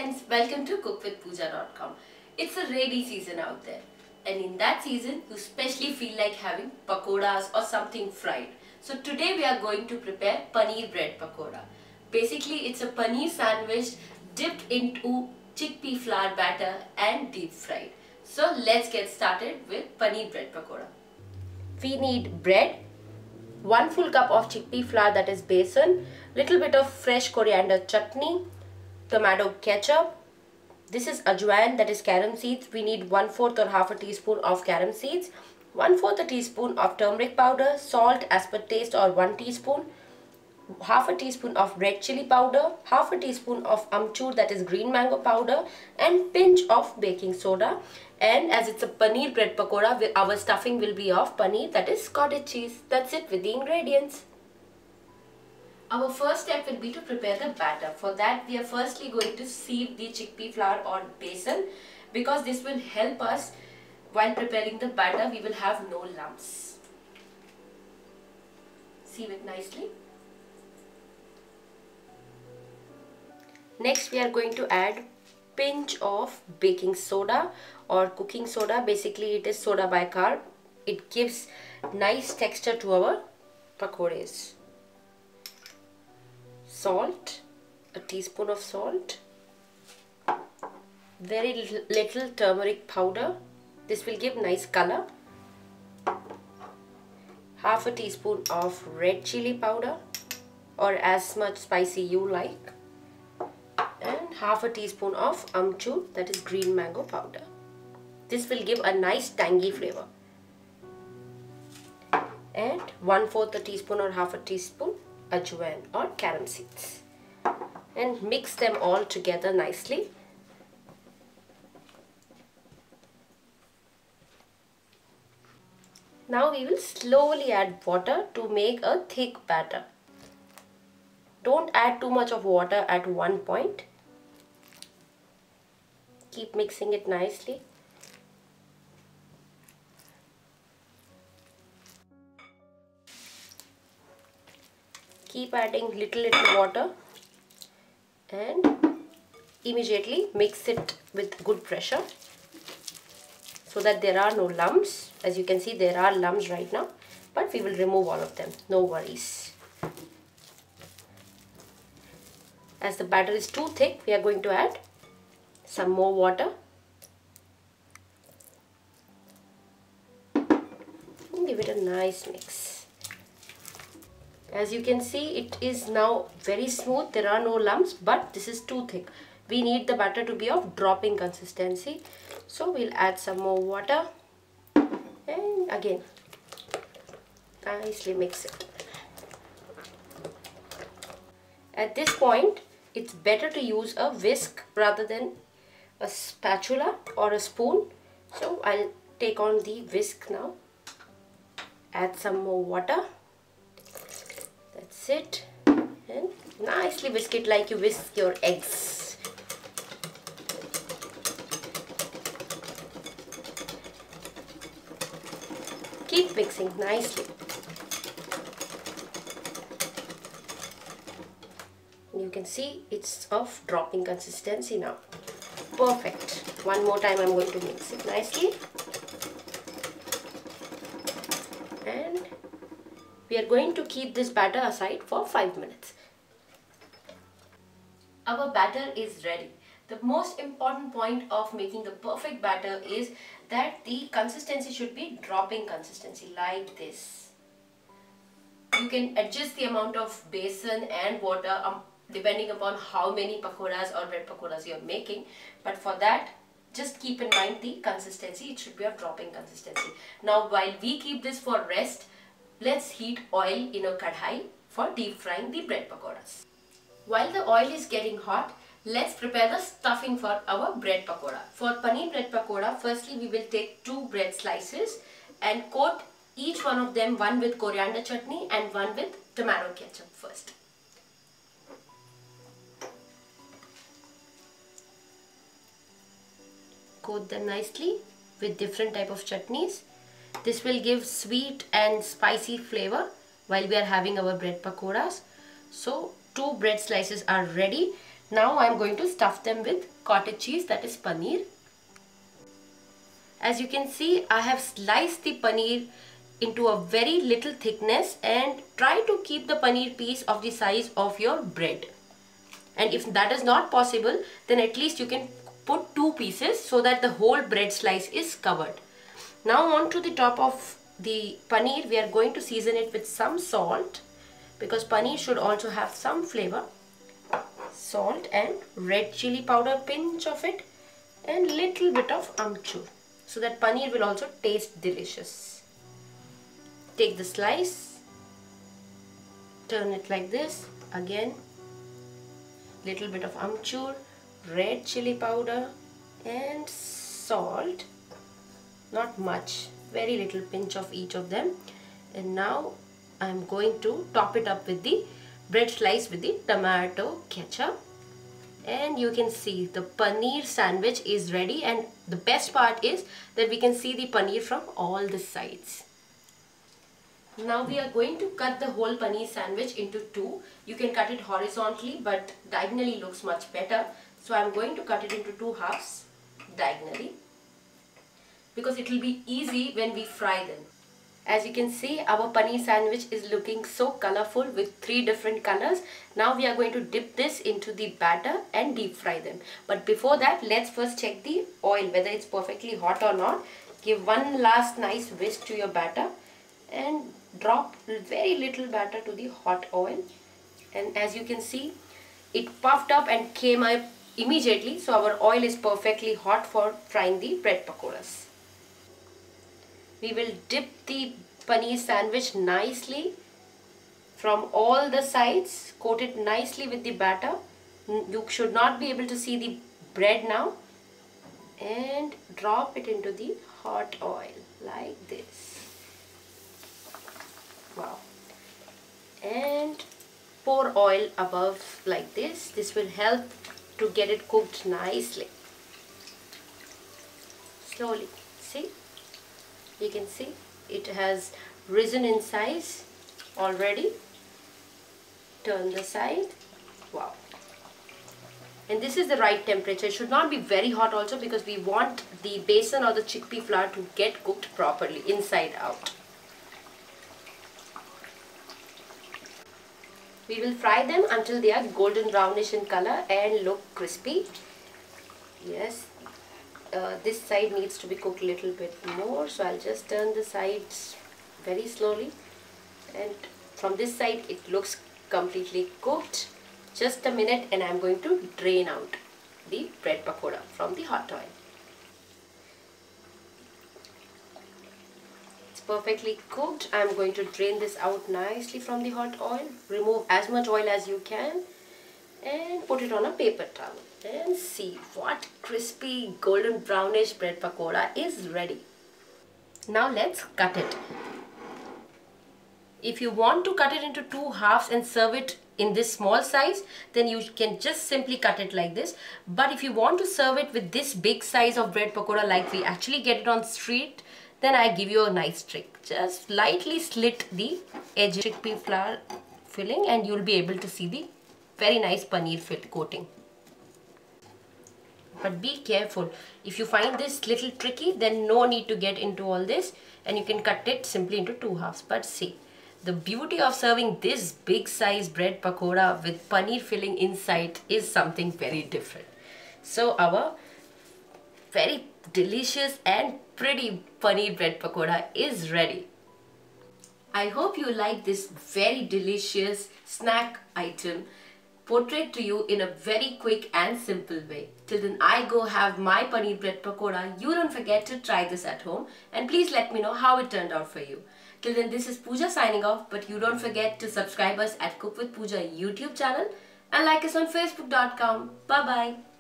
friends, welcome to cookwithpooja.com. It's a rainy season out there, and in that season you especially feel like having pakoras or something fried. So today we are going to prepare Paneer Bread Pakora. Basically it's a paneer sandwich dipped into chickpea flour batter and deep fried. So let's get started with Paneer Bread Pakora. We need bread, 1 full cup of chickpea flour, that is besan, little bit of fresh coriander chutney, tomato ketchup. This is ajwain, that is carom seeds. We need 1/4 or half a teaspoon of carom seeds, 1/4 a teaspoon of turmeric powder, salt as per taste or 1 teaspoon, half a teaspoon of red chili powder, half a teaspoon of amchur, that is green mango powder, and pinch of baking soda. And as it's a paneer bread pakora, our stuffing will be of paneer, that is cottage cheese. That's it with the ingredients. Our first step will be to prepare the batter. For that we are firstly going to sieve the chickpea flour or besan, because this will help us while preparing the batter. We will have no lumps. Sieve it nicely. Next we are going to add pinch of baking soda or cooking soda. Basically it is soda bicarb. It gives nice texture to our pakoras. Salt, a teaspoon of salt, very little turmeric powder. This will give nice color. Half a teaspoon of red chili powder, or as much spicy you like, and half a teaspoon of amchur, that is green mango powder. This will give a nice tangy flavor. And 1/4 a teaspoon or half a teaspoon ajwain or carom seeds, and mix them all together nicely. Now we will slowly add water to make a thick batter. Don't add too much of water at one point. Keep mixing it nicely. Keep adding little water and immediately mix it with good pressure so that there are no lumps. As you can see, there are lumps right now, but we will remove all of them, no worries. As the batter is too thick, we are going to add some more water and give it a nice mix. As you can see, it is now very smooth. There are no lumps, but this is too thick. We need the batter to be of dropping consistency. So we'll add some more water and again nicely mix it. At this point, it's better to use a whisk rather than a spatula or a spoon. So I'll take on the whisk now. Add some more water. That's it, and nicely whisk it like you whisk your eggs. Keep mixing nicely. You can see it's of dropping consistency now. Perfect. One more time I'm going to mix it nicely. And we are going to keep this batter aside for 5 minutes. Our batter is ready. The most important point of making the perfect batter is that the consistency should be dropping consistency like this. You can adjust the amount of besan and water depending upon how many pakoras or bread pakoras you are making. But for that, just keep in mind the consistency. It should be of dropping consistency. Now while we keep this for rest, let's heat oil in a kadhai for deep frying the bread pakoras. While the oil is getting hot, let's prepare the stuffing for our bread pakora. For paneer bread pakora, firstly we will take 2 bread slices and coat each one of them, one with coriander chutney and one with tomato ketchup first. Coat them nicely with different type of chutneys. This will give sweet and spicy flavor while we are having our bread pakoras. So 2 bread slices are ready. Now I'm going to stuff them with cottage cheese, that is paneer. As you can see, I have sliced the paneer into a very little thickness and try to keep the paneer piece of the size of your bread. And if that is not possible, then at least you can put 2 pieces so that the whole bread slice is covered. Now on to the top of the paneer, we are going to season it with some salt, because paneer should also have some flavor. Salt and red chili powder, pinch of it, and little bit of amchur, so that paneer will also taste delicious. Take the slice, turn it like this, again little bit of amchur, red chili powder and salt, not much, very little pinch of each of them. And now I'm going to top it up with the bread slice with the tomato ketchup. And you can see the paneer sandwich is ready, and the best part is that we can see the paneer from all the sides. Now we are going to cut the whole paneer sandwich into 2. You can cut it horizontally, but diagonally looks much better. So I'm going to cut it into 2 halves diagonally, because it will be easy when we fry them. As you can see, our paneer sandwich is looking so colorful with 3 different colors. Now we are going to dip this into the batter and deep fry them. But before that, let's first check the oil, whether it's perfectly hot or not. Give one last nice whisk to your batter and drop very little batter to the hot oil. And as you can see, it puffed up and came up immediately. So our oil is perfectly hot for frying the bread pakoras. We will dip the paneer sandwich nicely from all the sides, coat it nicely with the batter. You should not be able to see the bread now, and drop it into the hot oil like this. Wow. And pour oil above like this. This will help to get it cooked nicely. Slowly. See? You can see it has risen in size already. Turn the side. Wow. And this is the right temperature. It should not be very hot also, because we want the besan or the chickpea flour to get cooked properly inside out. We will fry them until they are golden brownish in color and look crispy. Yes, this side needs to be cooked a little bit more, so I'll just turn the sides very slowly. And from this side it looks completely cooked. Just a minute and I'm going to drain out the bread pakora from the hot oil. Perfectly cooked. I'm going to drain this out nicely from the hot oil. Remove as much oil as you can and put it on a paper towel. And see what crispy golden brownish bread pakora is ready. Now let's cut it. If you want to cut it into 2 halves and serve it in this small size, then you can just simply cut it like this. But if you want to serve it with this big size of bread pakora like we actually get it on street, then I give you a nice trick. Just lightly slit the edge chickpea flour filling and you'll be able to see the very nice paneer coating. But be careful. If you find this little tricky, then no need to get into all this, and you can cut it simply into 2 halves. But see, the beauty of serving this big size bread pakora with paneer filling inside is something very different. So our very delicious and pretty paneer bread pakora is ready. I hope you like this very delicious snack item portrayed to you in a very quick and simple way. Till then I go have my paneer bread pakora. You don't forget to try this at home and please let me know how it turned out for you. Till then, this is Pooja signing off, but you don't forget to subscribe us at Cook with Pooja YouTube channel and like us on facebook.com. Bye bye.